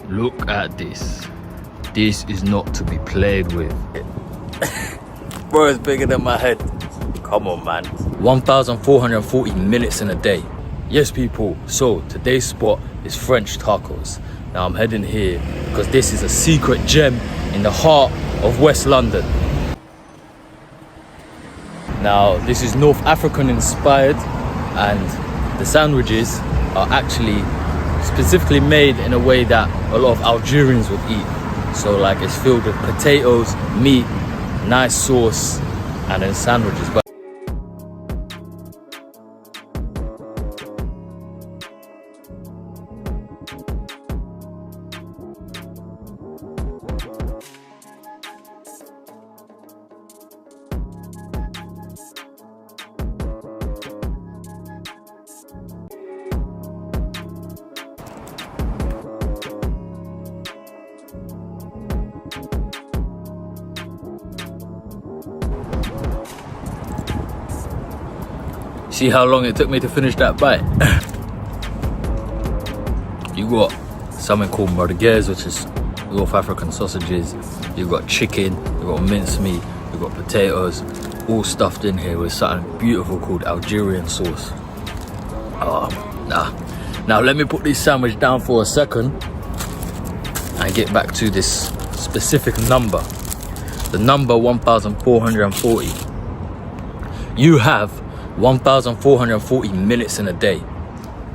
Look at this. This is not to be played with. Bro, it's bigger than my head. Come on, man. 1,440 minutes in a day. Yes, people. So today's spot is French tacos. Now I'm heading here because this is a secret gem in the heart of West London. Now this is North African inspired, and the sandwiches are actually specifically made in a way that a lot of Algerians would eat. So like it's filled with potatoes, meat, nice sauce, and then sandwiches. But see how long it took me to finish that bite. You got something called merguez, which is North African sausages. You got chicken, you got mincemeat, you got potatoes, all stuffed in here with something beautiful called Algerian sauce. Now let me put this sandwich down for a second and get back to this specific number. The number 1,440. You have 1,440 minutes in a day.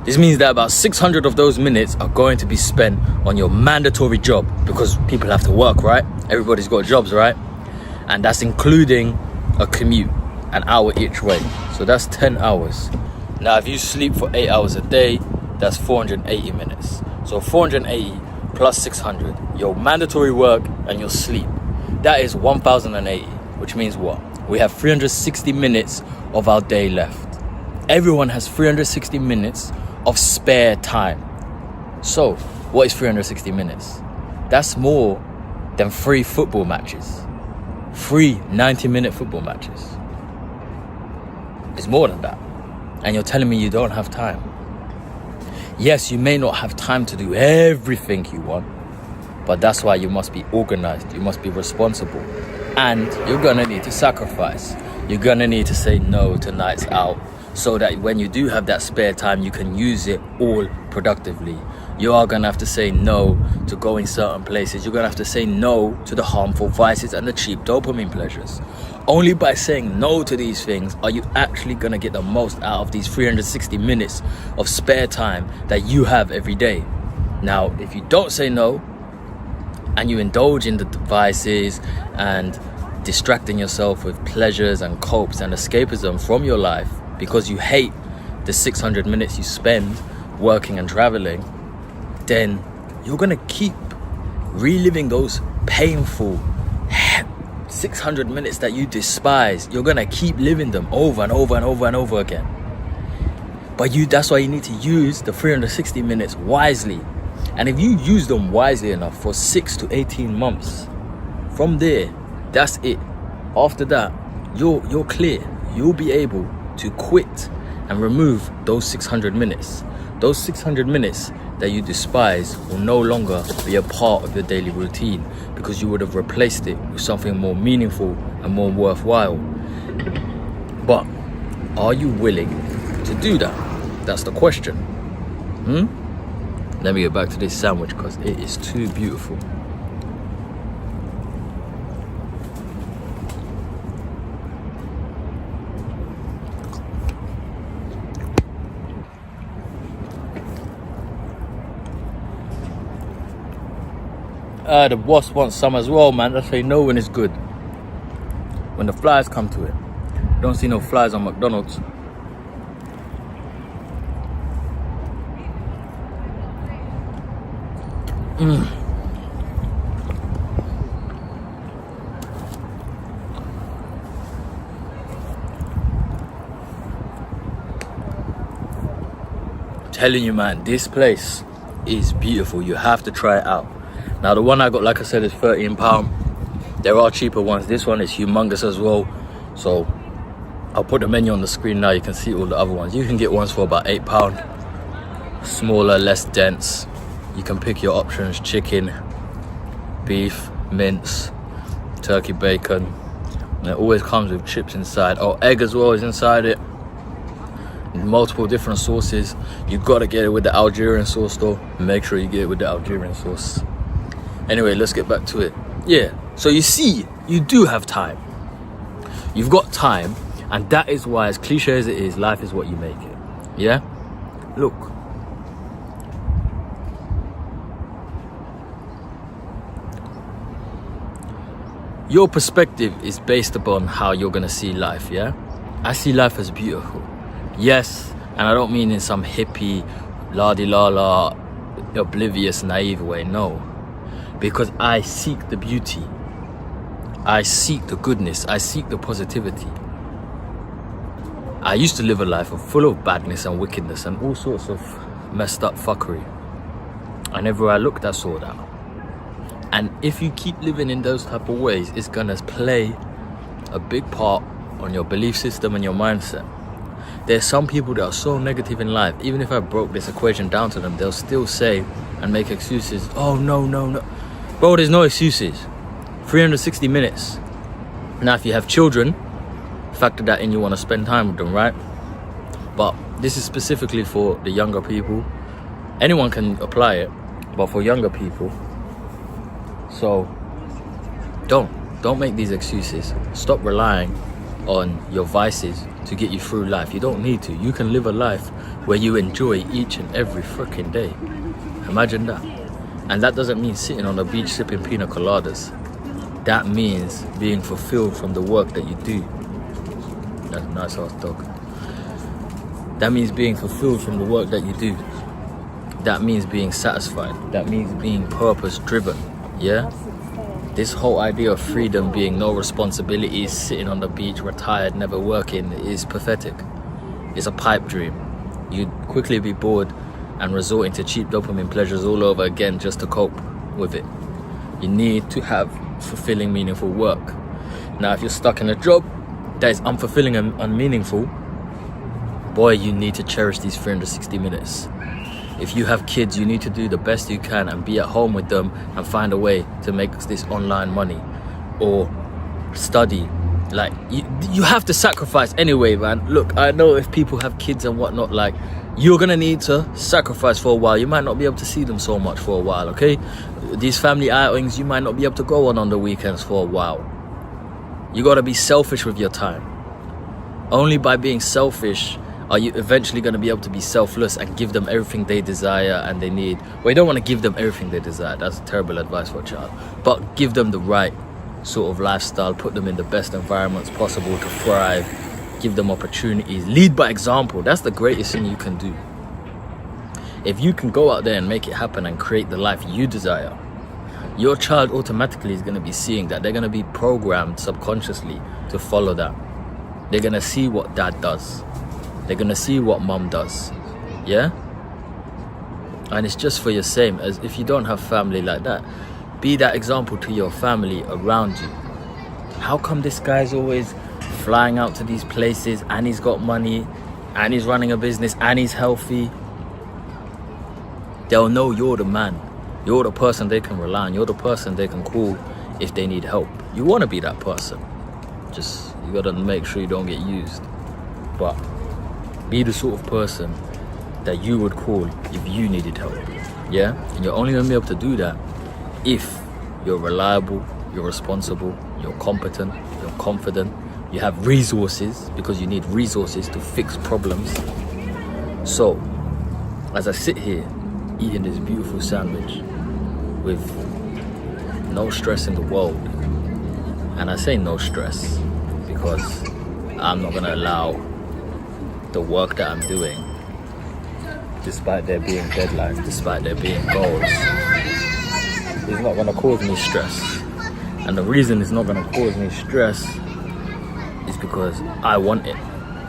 This means that about 600 of those minutes are going to be spent on your mandatory job, because people have to work, right? Everybody's got jobs, right? And that's including a commute, an hour each way. So that's 10 hours. Now, if you sleep for 8 hours a day, that's 480 minutes. So 480 plus 600, your mandatory work and your sleep. That is 1,080, which means what? We have 360 minutes of our day left. Everyone has 360 minutes of spare time. So what is 360 minutes? That's more than 3 football matches. 3 90-minute football matches. It's more than that. And you're telling me you don't have time. Yes, you may not have time to do everything you want, but that's why you must be organized, you must be responsible, and you're gonna need to sacrifice. You're gonna need to say no to nights out, so that when you do have that spare time, you can use it all productively. You are gonna have to say no to going certain places. You're gonna have to say no to the harmful vices and the cheap dopamine pleasures. Only by saying no to these things are you actually gonna get the most out of these 360 minutes of spare time that you have every day. Now, if you don't say no, and you indulge in the devices and distracting yourself with pleasures and copes and escapism from your life because you hate the 600 minutes you spend working and traveling, then you're gonna keep reliving those painful 600 minutes that you despise. You're gonna keep living them over and over and over and over again. But that's why you need to use the 360 minutes wisely. And if you use them wisely enough for 6 to 18 months, from there, that's it. After that, you're clear. You'll be able to quit and remove those 600 minutes. Those 600 minutes that you despise will no longer be a part of your daily routine, because you would have replaced it with something more meaningful and more worthwhile. But are you willing to do that? That's the question. Let me get back to this sandwich because it is too beautiful. The boss wants some as well, man. I say no when it's good. When the flies come to it. Don't see no flies on McDonald's. Telling you, man, this place is beautiful. You have to try it out. Now the one I got, like I said, is £13. There are cheaper ones. This one is humongous as well. So I'll put the menu on the screen now. You can see all the other ones. You can get ones for about £8. Smaller, less dense. You can pick your options: chicken, beef, mince, turkey bacon. And it always comes with chips inside. Oh, egg as well is inside it. Multiple different sauces. You gotta get it with the Algerian sauce though. Make sure you get it with the Algerian sauce. Anyway, let's get back to it. Yeah, so you see, you do have time. You've got time, and that is why, as cliche as it is, life is what you make it. Yeah? Look. Your perspective is based upon how you're gonna see life, yeah? I see life as beautiful. Yes, and I don't mean in some hippie, la-di-la-la, oblivious, naive way, no. Because I seek the beauty. I seek the goodness. I seek the positivity. I used to live a life full of badness and wickedness and all sorts of messed up fuckery. And everywhere I looked, I saw that. And if you keep living in those type of ways, it's gonna play a big part on your belief system and your mindset. There's some people that are so negative in life, even if I broke this equation down to them, they'll still say and make excuses. Oh, no. Bro, there's no excuses. 360 minutes. Now, if you have children, factor that in, you want to spend time with them, right? But this is specifically for the younger people. Anyone can apply it, but for younger people. So don't make these excuses. Stop relying on your vices to get you through life. You don't need to. You can live a life where you enjoy each and every freaking day. Imagine that. And that doesn't mean sitting on the beach sipping pina coladas. That means being fulfilled from the work that you do. That's a nice ass dog. That means being fulfilled from the work that you do. That means being satisfied. That means being purpose driven. Yeah? This whole idea of freedom being no responsibilities, sitting on the beach, retired, never working, is pathetic. It's a pipe dream. You'd quickly be bored and resorting to cheap dopamine pleasures all over again just to cope with it. You need to have fulfilling, meaningful work. Now, if you're stuck in a job that is unfulfilling and unmeaningful, boy, you need to cherish these 360 minutes. If you have kids, you need to do the best you can and be at home with them and find a way to make this online money or study. Like, you have to sacrifice anyway, man. Look, I know if people have kids and whatnot, like, you're gonna need to sacrifice for a while. You might not be able to see them so much for a while, okay? These family outings, you might not be able to go on the weekends for a while. You gotta be selfish with your time. Only by being selfish are you eventually going to be able to be selfless and give them everything they desire and they need. Well, you don't want to give them everything they desire. That's terrible advice for a child. But give them the right sort of lifestyle. Put them in the best environments possible to thrive. Give them opportunities. Lead by example. That's the greatest thing you can do. If you can go out there and make it happen and create the life you desire, your child automatically is going to be seeing that. They're going to be programmed subconsciously to follow that. They're going to see what dad does. They're gonna see what mom does, yeah? And it's just for your same, as if you don't have family like that, be that example to your family around you. How come this guy's always flying out to these places and he's got money and he's running a business and he's healthy? They'll know you're the man. You're the person they can rely on. You're the person they can call if they need help. You wanna be that person. Just, you gotta make sure you don't get used. But be the sort of person that you would call if you needed help, yeah? And you're only gonna be able to do that if you're reliable, you're responsible, you're competent, you're confident, you have resources, because you need resources to fix problems. So, as I sit here eating this beautiful sandwich with no stress in the world, and I say no stress because I'm not gonna allow the work that I'm doing, despite there being deadlines, despite there being goals, it's not gonna cause me stress. And the reason it's not gonna cause me stress is because I want it.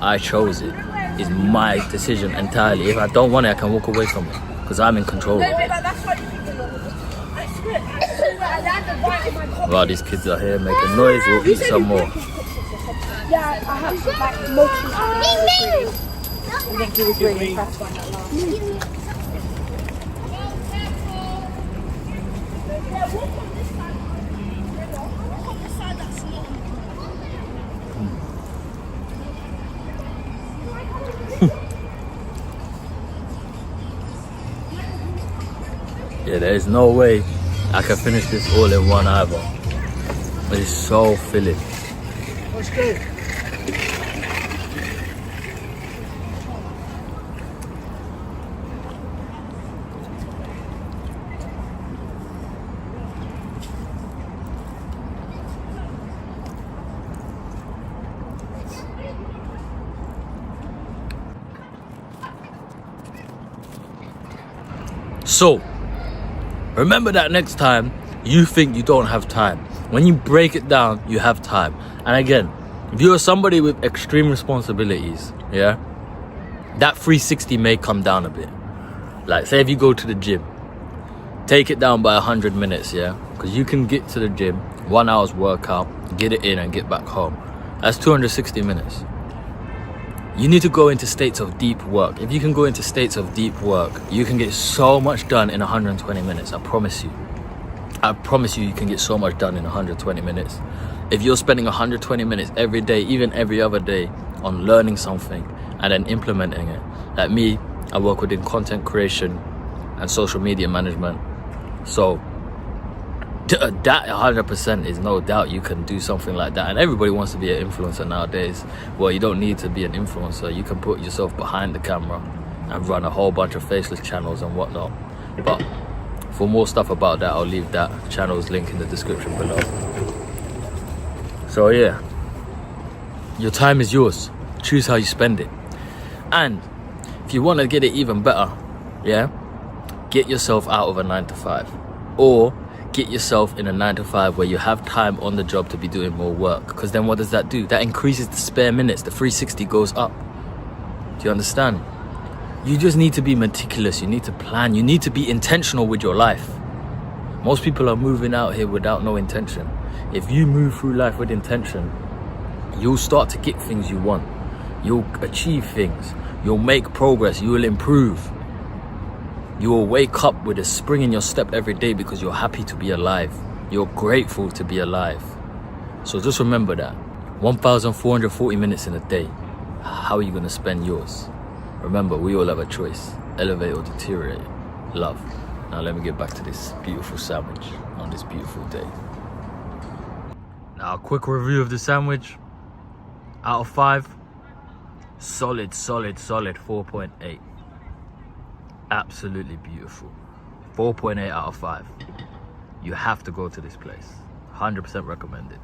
I chose it. It's my decision entirely. If I don't want it, I can walk away from it because I'm in control of it. Wow, these kids are here making noise. We'll eat some more. Yeah, I have like multiple times. I think he was really impressed by that last. Yeah, walk on this side. Walk on this side that's not. Yeah, there is no way I can finish this all in one either. It's so filling. Let's go. So, remember that next time you think you don't have time. When you break it down, you have time. And again, if you're somebody with extreme responsibilities, yeah, that 360 may come down a bit. Like, say if you go to the gym, take it down by 100 minutes, yeah? Because you can get to the gym, 1 hour's workout, get it in and get back home. That's 260 minutes. You need to go into states of deep work. If you can go into states of deep work, you can get so much done in 120 minutes. I promise you. I promise you, you can get so much done in 120 minutes. If you're spending 120 minutes every day, even every other day, on learning something and then implementing it. Like me, I work within content creation and social media management. So that 100% is no doubt you can do something like that. And everybody wants to be an influencer nowadays. Well, you don't need to be an influencer. You can put yourself behind the camera and run a whole bunch of faceless channels and whatnot. But for more stuff about that, I'll leave that channel's link in the description below. So yeah, your time is yours. Choose how you spend it. And if you want to get it even better, yeah, get yourself out of a 9-to-5, or get yourself in a 9-to-5 where you have time on the job to be doing more work. Because then what does that do? That increases the spare minutes. The 360 goes up. Do you understand? You just need to be meticulous. You need to plan. You need to be intentional with your life. Most people are moving out here without no intention. If you move through life with intention, you'll start to get things you want. You'll achieve things. You'll make progress. You will improve. You will wake up with a spring in your step every day because you're happy to be alive. You're grateful to be alive. So just remember that. 1,440 minutes in a day. How are you going to spend yours? Remember, we all have a choice. Elevate or deteriorate. Love. Now let me get back to this beautiful sandwich on this beautiful day. Now a quick review of the sandwich. Out of 5, solid 4.8. Absolutely beautiful. 4.8 out of 5. You have to go to this place. 100% recommended.